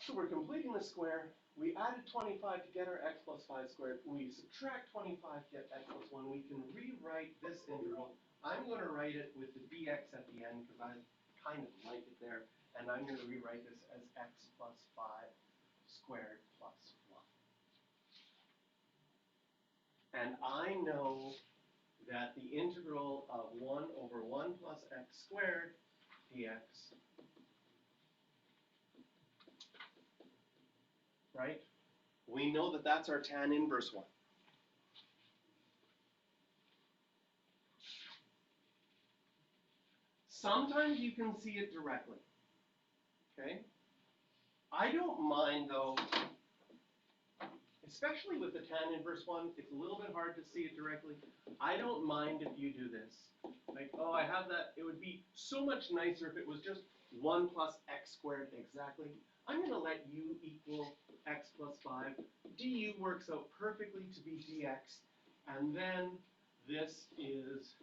So we're completing the square. We added 25 to get our x plus 5 squared. We subtract 25 to get x plus 1. We can rewrite this integral. I'm going to write it with the dx at the end because I kind of like it there. And I'm going to rewrite this as x plus 5 squared plus 1. And I know that the integral of 1 over 1 plus x squared dx, right? We know that that's our tan inverse one. Sometimes you can see it directly, okay? I don't mind though, especially with the tan inverse one, it's a little bit hard to see it directly. I don't mind if you do this. Like, oh, I have that. It would be so much nicer if it was just 1 plus x squared exactly. I'm going to let u equal x plus 5. du works out perfectly to be dx. And then this is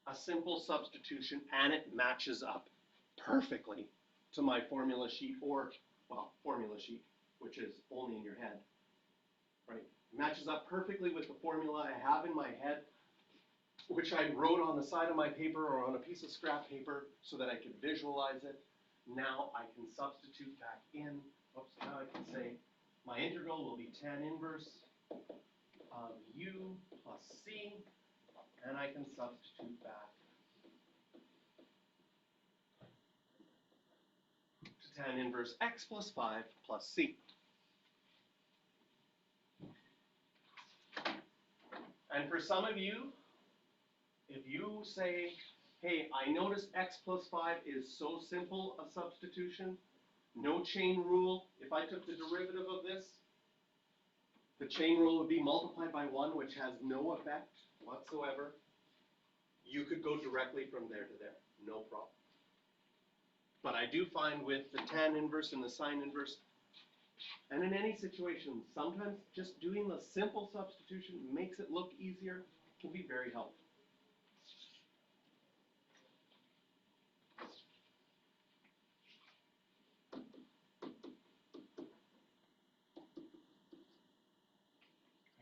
a simple substitution, and it matches up perfectly to my formula sheet, or, well, formula sheet, which is only in your head, right? Matches up perfectly with the formula I have in my head, which I wrote on the side of my paper or on a piece of scrap paper so that I could visualize it. Now I can substitute back in. Oops, now I can say my integral will be tan inverse of u plus c, and I can substitute back to tan inverse x plus 5 plus c. And for some of you, if you say, hey, I noticed x plus 5 is so simple a substitution, no chain rule. If I took the derivative of this, the chain rule would be multiplied by 1, which has no effect whatsoever. You could go directly from there to there, no problem. But I do find with the tan inverse and the sine inverse, and in any situation, sometimes just doing the simple substitution makes it look easier, can be very helpful.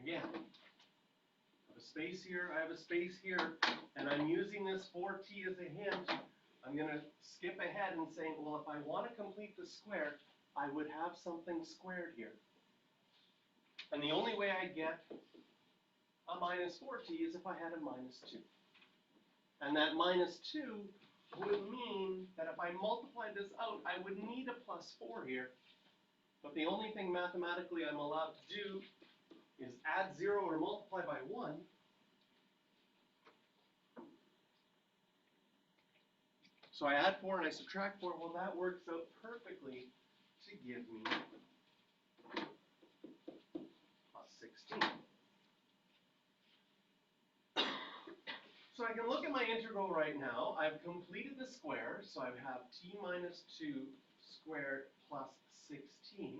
Again, I have a space here, I have a space here, and I'm using this 4t as a hint. I'm going to skip ahead and say, well, if I want to complete the square, I would have something squared here. And the only way I get a minus 4t is if I had a minus 2. And that minus 2 would mean that if I multiply this out, I would need a plus 4 here. But the only thing mathematically I'm allowed to do is add 0 or multiply by 1. So I add 4 and I subtract 4. Well, that works out perfectly to give me plus 16. So I can look at my integral right now. I've completed the square, so I have t minus 2 squared plus 16.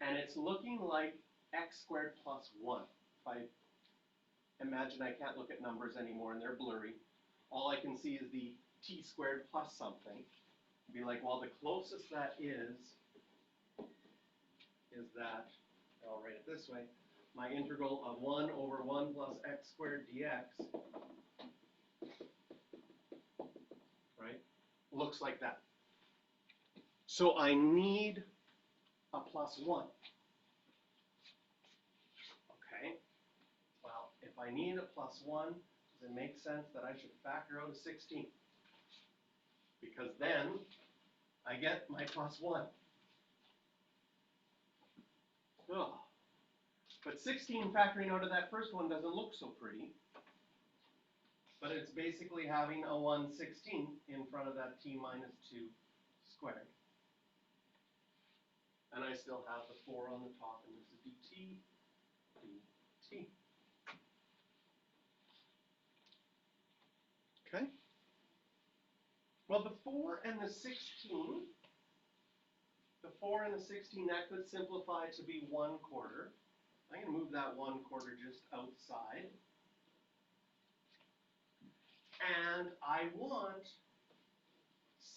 And it's looking like x squared plus 1. If I imagine I can't look at numbers anymore and they're blurry, all I can see is the t squared plus something. Be like, well, the closest that is that, I'll write it this way, my integral of 1 over 1 plus x squared dx, right, looks like that. So I need a plus 1. Okay, well, if I need a plus 1, does it make sense that I should factor out a 16? Because then I get my plus 1. Ugh. But 16 factoring out of that first one doesn't look so pretty. But it's basically having a 1/16 in front of that t minus 2 squared. And I still have the 4 on the top, and this is dt, dt. Okay? Well, the 4 and the 16, that could simplify to be 1/4. I'm going to move that 1/4 just outside. And I want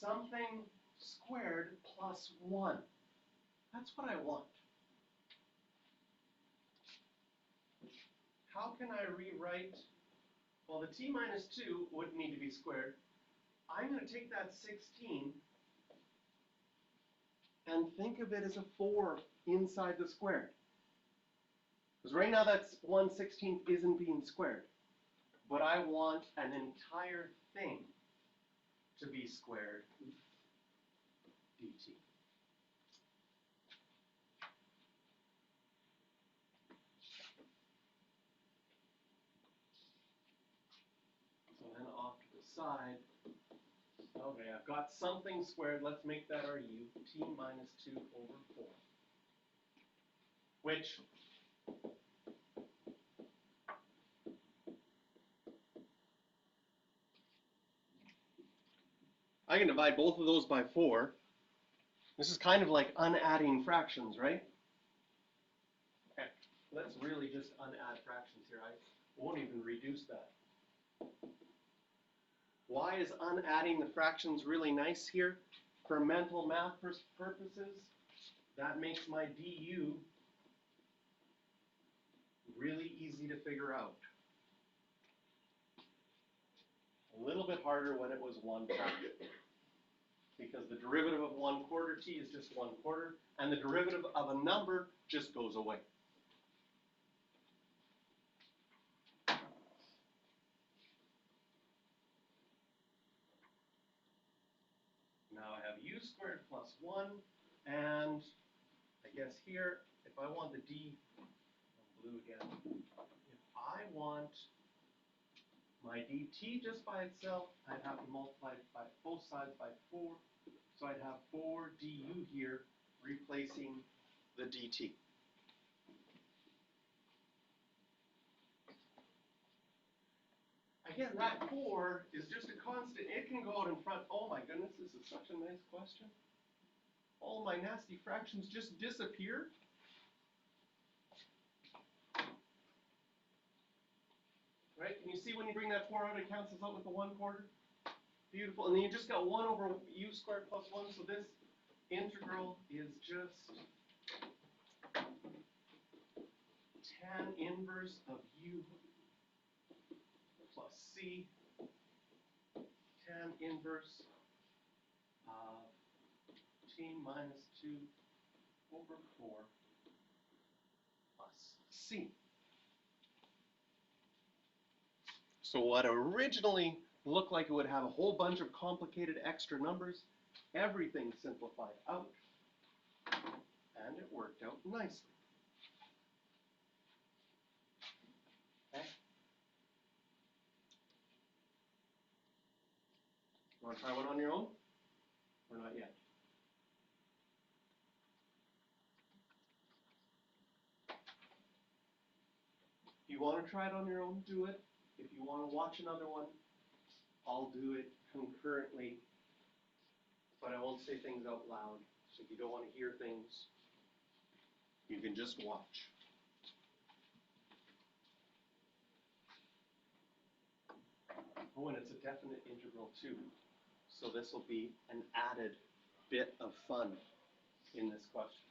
something squared plus 1. That's what I want. How can I rewrite, well, the t minus 2 would need to be squared. I'm going to take that 16 and think of it as a 4 inside the squared. Because right now that's 1/16 isn't being squared. But I want an entire thing to be squared dt. So then off to the side, okay, I've got something squared. Let's make that our u, t minus 2 over 4. Which, I can divide both of those by 4. This is kind of like unadding fractions, right? Okay, let's really just unadd fractions here. I won't even reduce that. Why is unadding the fractions really nice here? For mental math purposes, that makes my du really easy to figure out. A little bit harder when it was 1/4. Because the derivative of 1/4 t is just 1/4, and the derivative of a number just goes away. Now I have u squared plus 1, and I guess here, if I want the d, blue again, if I want my dt just by itself, I'd have to multiply by both sides by 4, so I'd have 4 du here, replacing the dt. Again, that 4 is just a constant. It can go out in front. Oh my goodness, this is such a nice question. All my nasty fractions just disappear. Right? Can you see when you bring that 4 out, it cancels out with the 1/4? Beautiful. And then you just got 1 over u squared plus 1. So this integral is just tan inverse of u plus c, tan inverse of t minus 2 over 4 plus c. So what originally looked like it would have a whole bunch of complicated extra numbers, everything simplified out, and it worked out nicely. Okay. You want to try one on your own? Or not yet? If you want to try it on your own, do it. If you want to watch another one, I'll do it concurrently, but I won't say things out loud. So if you don't want to hear things, you can just watch. Oh, and it's a definite integral too. So this will be an added bit of fun in this question.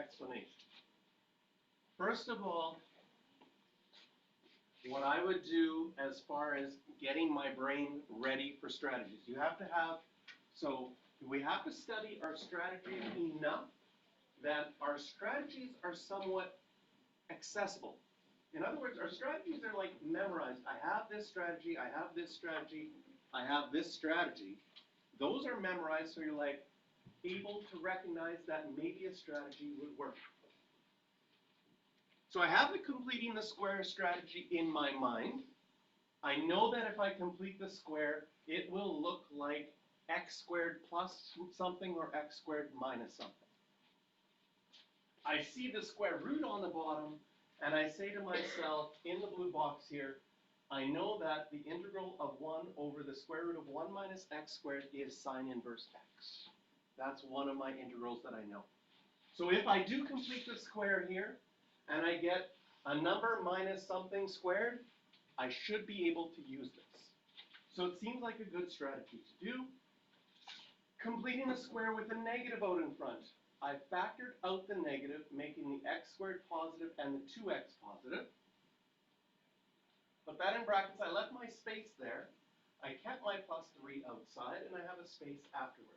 explanation. First of all, what I would do as far as getting my brain ready for strategies, you have to have, so we have to study our strategies enough that our strategies are somewhat accessible. In other words, our strategies are like memorized. I have this strategy, I have this strategy, I have this strategy. Those are memorized, so you're like able to recognize that maybe a strategy would work. So I have the completing the square strategy in my mind. I know that if I complete the square, it will look like x squared plus something or x squared minus something. I see the square root on the bottom, and I say to myself, in the blue box here, I know that the integral of 1 over the square root of 1 minus x squared is sine inverse x. That's one of my integrals that I know. So if I do complete the square here, and I get a number minus something squared, I should be able to use this. So it seems like a good strategy to do. Completing the square with a negative out in front. I factored out the negative, making the x squared positive and the 2x positive. Put that in brackets. I left my space there. I kept my plus 3 outside, and I have a space afterwards.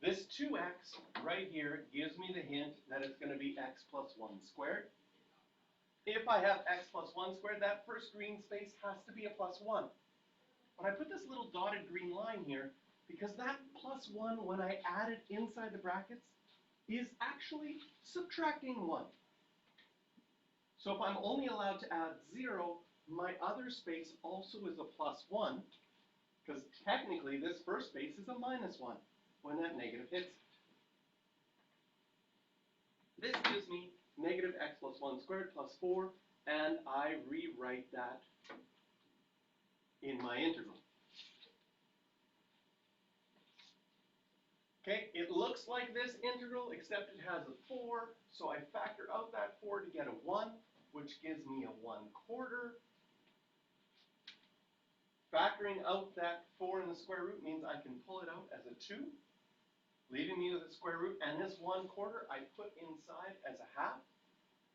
This 2x right here gives me the hint that it's going to be x plus 1 squared. If I have x plus 1 squared, that first green space has to be a plus 1. But I put this little dotted green line here because that plus 1, when I add it inside the brackets, is actually subtracting 1. So if I'm only allowed to add 0, my other space also is a plus 1, because technically this first space is a minus 1 when that negative hits it. This gives me negative x plus 1 squared plus 4, and I rewrite that in my integral. Okay, it looks like this integral, except it has a 4, so I factor out that 4 to get a 1, which gives me a 1/4. Factoring out that 4 in the square root means I can pull it out as a 2, leaving me with a square root, and this 1/4 I put inside as a half,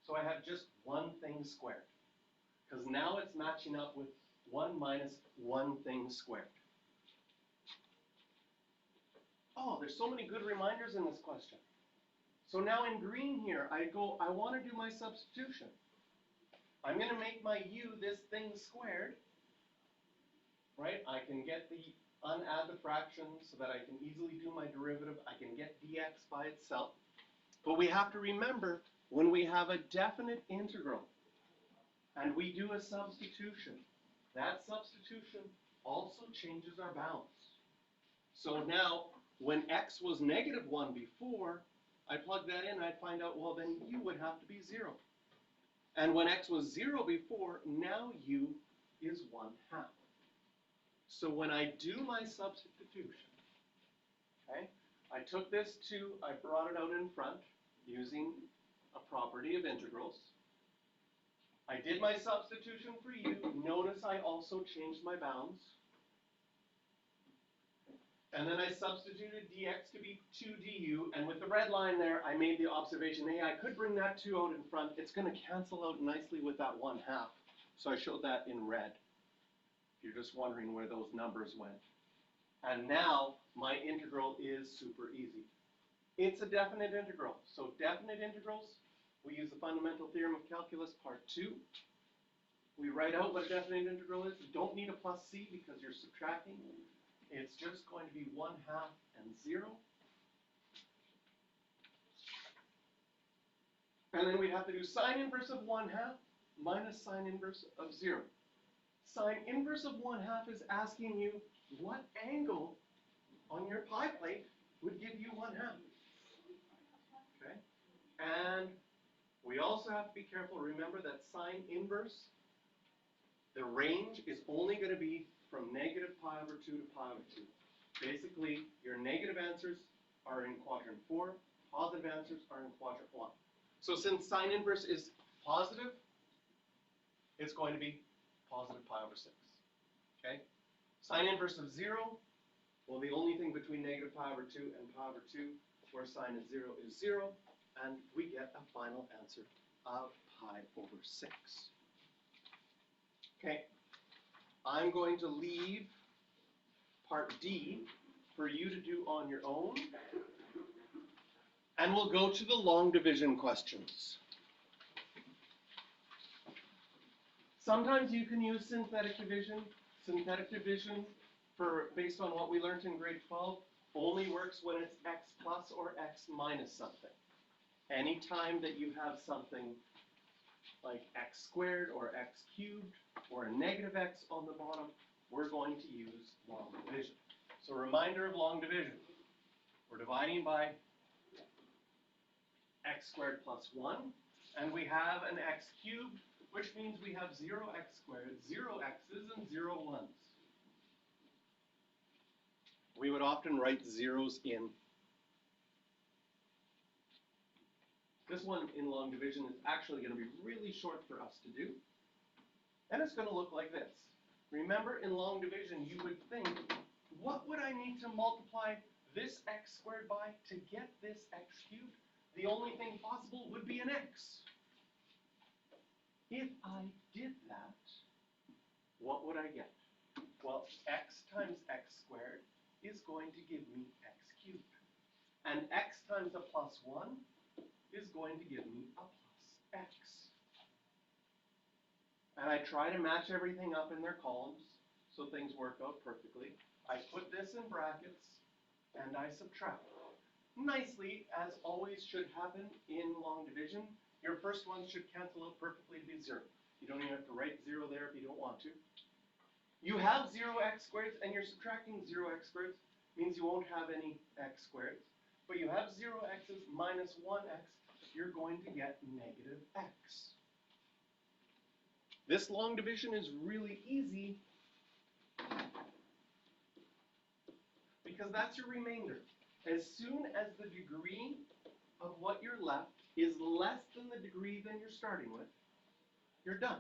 so I have just one thing squared, because now it's matching up with 1 minus one thing squared. Oh, there's so many good reminders in this question. So now in green here, I want to do my substitution. I'm going to make my u this thing squared, right? I can get unadd the fraction so that I can easily do my derivative. I can get dx by itself. But we have to remember, when we have a definite integral and we do a substitution, that substitution also changes our bounds. So now, when x was negative 1 before, I plug that in, I'd find out, well, then u would have to be 0. And when x was 0 before, now u is 1/2. So when I do my substitution, okay, I took this 2, I brought it out in front using a property of integrals. I did my substitution for u. Notice I also changed my bounds. And then I substituted dx to be 2 du, and with the red line there, I made the observation, hey, I could bring that 2 out in front. It's going to cancel out nicely with that 1/2. So I showed that in red, if you're just wondering where those numbers went. And now, my integral is super easy. It's a definite integral. So definite integrals, we use the fundamental theorem of calculus, part 2. We write out what a definite integral is. You don't need a plus c because you're subtracting. It's just going to be 1/2 and 0. And then we have to do sine inverse of 1/2 minus sine inverse of 0. Sine inverse of 1/2 is asking you what angle on your pie plate would give you 1/2. Okay? And we also have to be careful. Remember that sine inverse, the range is only going to be from negative pi over 2 to pi over 2. Basically, your negative answers are in quadrant 4, positive answers are in quadrant 1. So since sine inverse is positive, it's going to be positive pi over 6. Okay? Sine inverse of 0, well, the only thing between negative pi over 2 and pi over 2 where sine is 0 is 0. and we get a final answer of pi over 6. Okay, I'm going to leave part D for you to do on your own, and we'll go to the long division questions. Sometimes you can use synthetic division. Synthetic division, based on what we learned in grade 12, only works when it's x plus or x minus something. Anytime that you have something like x squared or x cubed or a negative x on the bottom, we're going to use long division. So reminder of long division. We're dividing by x squared plus 1, and we have an x cubed, which means we have 0x squared, 0 x's, and 0 1's. We would often write zeros in. This one in long division is actually going to be really short for us to do. And it's going to look like this. Remember, in long division, you would think, what would I need to multiply this x squared by to get this x cubed? The only thing possible would be an x. If I did that, what would I get? Well, x times x squared is going to give me x cubed. And x times a plus 1 is going to give me a plus x. And I try to match everything up in their columns so things work out perfectly. I put this in brackets and I subtract. Nicely, as always should happen in long division, your first ones should cancel out perfectly to be 0. You don't even have to write 0 there if you don't want to. You have 0x squareds and you're subtracting 0x squareds, means you won't have any x squareds. But you have 0x's minus 1x, you're going to get negative x. This long division is really easy because that's your remainder. As soon as the degree of what you're left is less than the degree than you're starting with, you're done.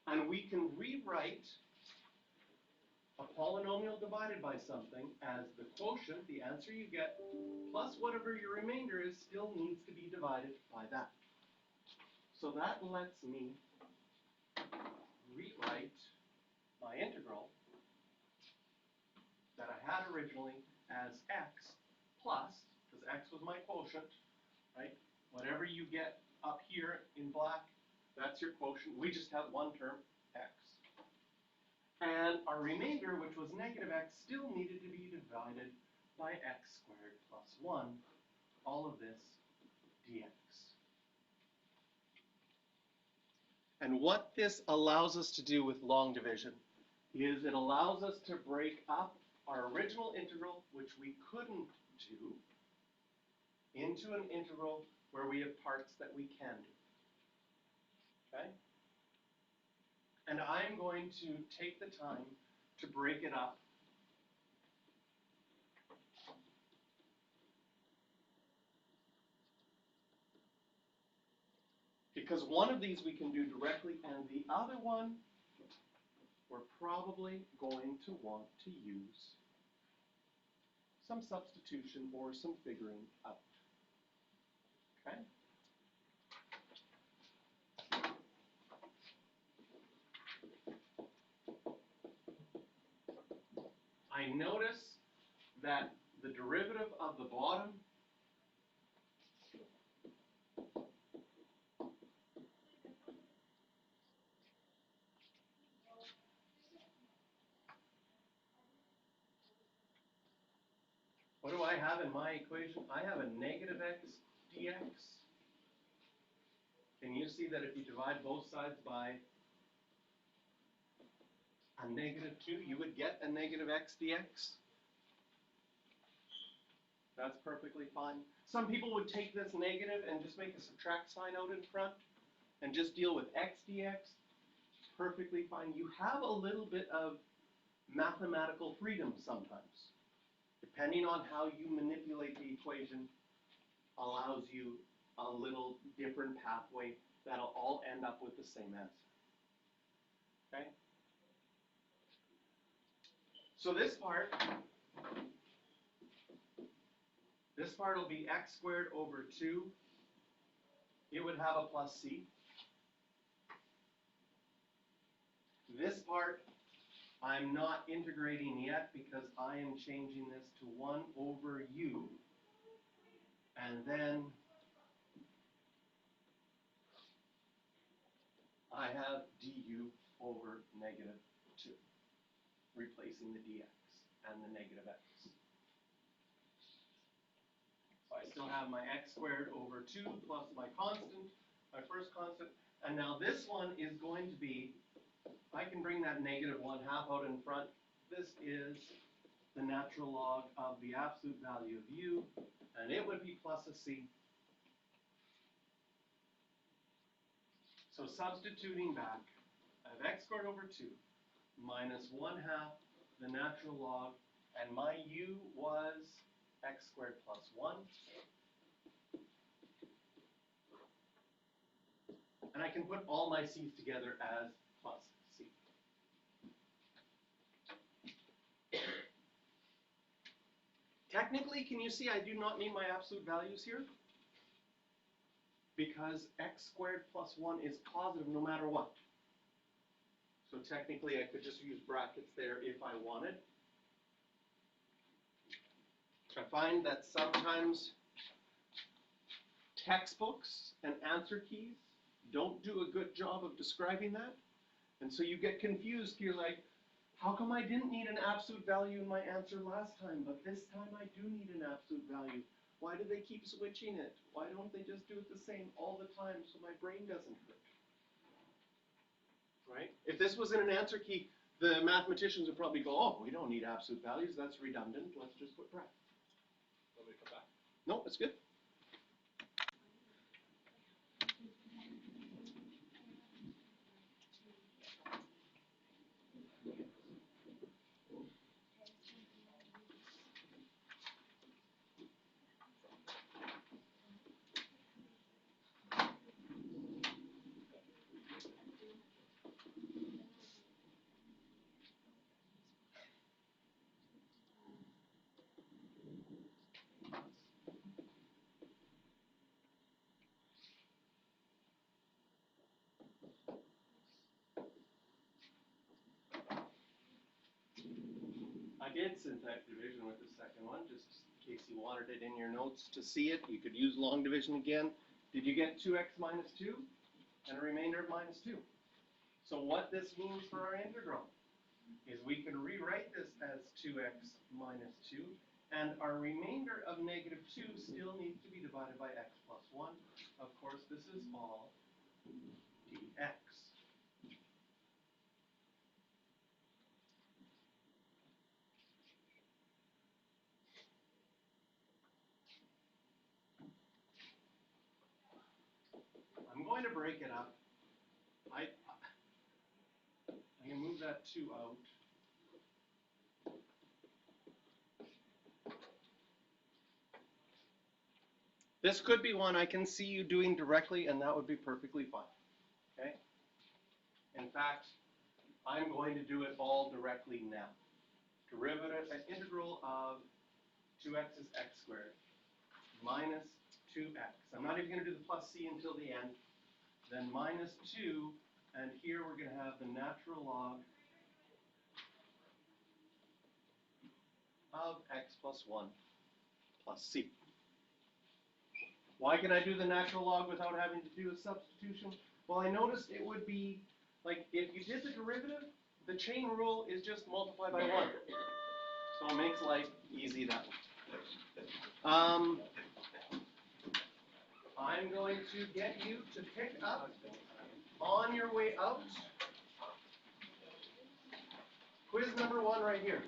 And we can rewrite a polynomial divided by something as the quotient, the answer you get, plus whatever your remainder is, still needs to be divided by that. So that lets me rewrite my integral that I had originally as x plus, because x was my quotient, right? Whatever you get up here in black, that's your quotient. We just have one term, x. And our remainder, which was negative x, still needed to be divided by x squared plus 1, all of this dx. And what this allows us to do with long division is it allows us to break up our original integral, which we couldn't do, into an integral where we have parts that we can do. Okay? And I'm going to take the time to break it up. Because one of these we can do directly, and the other one we're probably going to want to use some substitution or some figuring out. Okay? I notice that the derivative of the bottom what do I have in my equation? I have a negative x dx. Can you see that if you divide both sides by a negative 2, you would get a negative x dx? That's perfectly fine. Some people would take this negative and just make a subtract sign out in front and just deal with x dx. Perfectly fine. You have a little bit of mathematical freedom sometimes. Depending on how you manipulate the equation allows you a little different pathway that'll all end up with the same answer. Okay? So this part This part will be x squared over 2. It would have a plus c. This part, I'm not integrating yet because I am changing this to 1 over u. And then I have du over negative 2, replacing the dx and the negative x. So I still have my x squared over 2 plus my constant, my first constant. And now this one is going to be, I can bring that negative 1/2 out in front. This is the natural log of the absolute value of u, and it would be plus a c. So substituting back, I have x squared over 2 minus 1/2 the natural log, and my u was x squared plus 1. And I can put all my c's together as plus c. Technically, can you see I do not need my absolute values here? Because x squared plus 1 is positive no matter what. So technically, I could just use brackets there if I wanted. I find that sometimes textbooks and answer keys don't do a good job of describing that. And so you get confused. You're like, how come I didn't need an absolute value in my answer last time, but this time I do need an absolute value? Why do they keep switching it? Why don't they just do it the same all the time so my brain doesn't hurt? Right? If this was in an answer key, the mathematicians would probably go, oh, we don't need absolute values. That's redundant. Let's just put brackets. Want me to come back? No, it's good. I did synthetic division with the second one, just in case you wanted it in your notes to see it. You could use long division again. Did you get 2x minus 2 and a remainder of minus 2? So what this means for our integral is we can rewrite this as 2x minus 2, and our remainder of negative 2 still needs to be divided by x plus 1. Of course, this is all dx. I'm going to break it up. I can move that 2 out. This could be one I can see you doing directly, and that would be perfectly fine. Okay? In fact, I'm going to do it all directly now. Derivative, an integral of 2x is x squared minus 2x. I'm not even going to do the plus c until the end. Then minus 2, and here we're going to have the natural log of x plus 1 plus c. Why can I do the natural log without having to do a substitution? Well, I noticed it would be, like, if you did the derivative, the chain rule is just multiply by 1. So it makes life easy that way. I'm going to get you to pick up on your way out quiz number 1 right here.